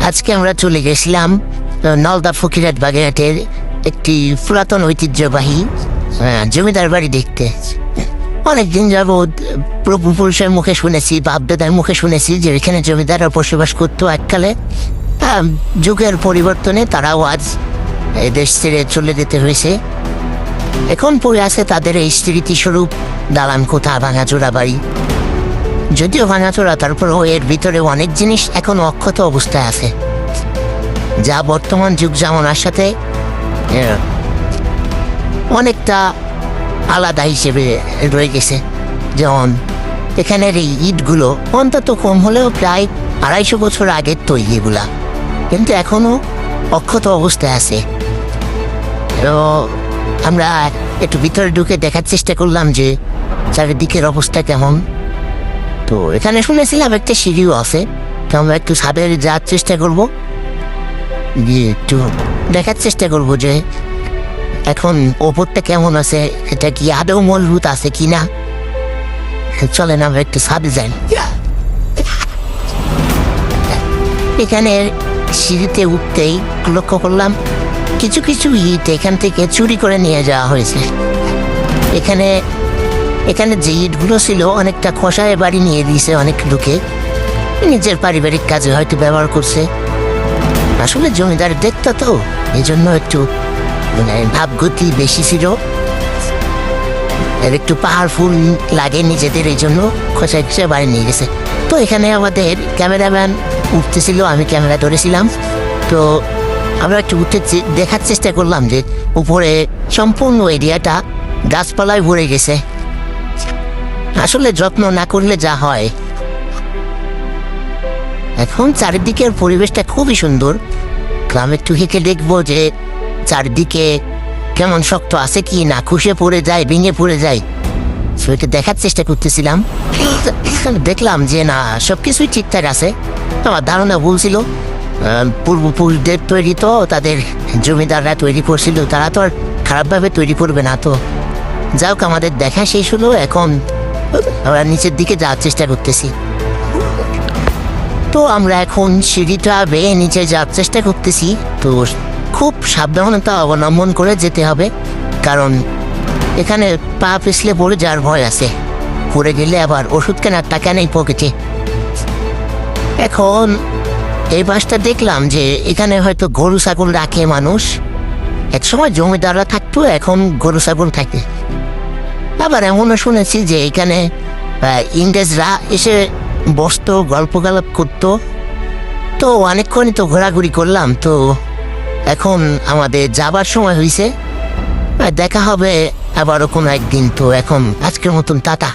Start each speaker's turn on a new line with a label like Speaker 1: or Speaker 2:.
Speaker 1: আজকে আমরা চলে গেছিলাম নলদা ফকিরাত বাগেরহাটের একটি পুরাতন ঐতিহ্যবাহী জমিদার বাড়ি দেখতে। অনেকদিন যাবৎ পূর্বপুরুষের মুখে শুনেছি, বাপদাদার মুখে শুনেছি যে এখানে জমিদাররা বসবাস করতো এককালে। যুগের পরিবর্তনে তারাও আজ দেশ ছেড়ে চলে যেতে হয়েছে। এখন পড়ে আছে তাদের এই স্মৃতিস্বরূপ দালান কোঠা, ভাঙাচোরা বাড়ি। যদিও ভাঙাচোরা, তারপরেও এর ভিতরে অনেক জিনিস এখনো অক্ষত অবস্থায় আছে, যা বর্তমান যুগ জামানার সাথে অনেকটা আলাদা হিসেবে রয়ে গেছে। যেমন এখানের এই ইটগুলো অন্তত কম হলেও প্রায় 250 বছর আগের তৈরি এগুলা, কিন্তু এখনো অক্ষত অবস্থায় আছে। তো আমরা একটু ভিতরে ঢুকে দেখার চেষ্টা করলাম যে চারিদিকের অবস্থা কেমন। তো এখানে শুনেছিলাম একটা সিঁড়িও আছে, তো আমরা একটু ছাদে যাওয়ার চেষ্টা করবো, গিয়ে একটু দেখার চেষ্টা করবো যে এখন ওপরটা কেমন আছে, এটা কি আদৌ মজবুত আছে কি না। চলেন আমরা একটু ছাদে যাই। এখানে সিঁড়িতে উঠতেই লক্ষ্য করলাম কিছু কিছু ইট এখান থেকে চুরি করে নিয়ে যাওয়া হয়েছে। এখানে যে ইটগুলো ছিল অনেকটা খসায় বাড়ি নিয়ে দিয়েছে অনেক লোকে, নিজের পারিবারিক কাজে হয়তো ব্যবহার করছে। আসলে জমিদার দেখতো তো, এই জন্য একটু ভাবগতি বেশি ছিল, একটু পাওয়ারফুল লাগে নিজেদের, এই জন্য খসায় খসায় বাড়ি নিয়ে গেছে। তো এখানে আমাদের ক্যামেরাম্যান উঠতেছিল, আমি ক্যামেরা ধরেছিলাম। তো আমরা একটু উঠে দেখার চেষ্টা করলাম যে উপরে সম্পূর্ণ এরিয়াটা গাছপালায় ভরে গেছে। আসলে যত্ন না করলে যা হয়। এখন চারিদিকের পরিবেশটা খুবই সুন্দর। গ্রামে একটু হেঁটে দেখবো যে চারিদিকে কেমন শক্ত আছে কি না, খুশে পড়ে যায়, ভেঙে পড়ে যায়, সেটা দেখার চেষ্টা করতেছিলাম। দেখলাম যে না, সবকিছুই ঠিকঠাক আছে। আমার ধারণা ভুল ছিল। পূর্বপুরুষদের তৈরি তো, তাদের জমিদাররা তৈরি করছিল, তারা তো আর খারাপভাবে তৈরি করবে না। তো যাক, আমাদের দেখা শেষ হলো, এখন আমরা নিচের দিকে যাওয়ার চেষ্টা করতেছি। তো আমরা এখন সিঁড়িটা বেয়ে নিচে যাওয়ার চেষ্টা করতেছি। তো খুব সাবধানতা অবলম্বন করে যেতে হবে, কারণ এখানে পা পিছলে পড়ে যাওয়ার ভয় আছে। পড়ে গেলে আবার ওষুধ কেনার টাকা নেই পকেটে। এখন এই বাসটা দেখলাম যে এখানে হয়তো গরু ছাগল রাখে মানুষ। এক সময় জমিদাররা থাকতো, এখন গরু ছাগল থাকে। আবার এমনও শুনেছি যে এখানে ইংরেজরা এসে বসতো, গল্প গল্প করতো। তো অনেকক্ষণই তো ঘোরাঘুরি করলাম। তো এখন আমাদের যাবার সময় হয়েছে, দেখা হবে আবারও কোনো একদিন। তো এখন আজকের মতন টাটা।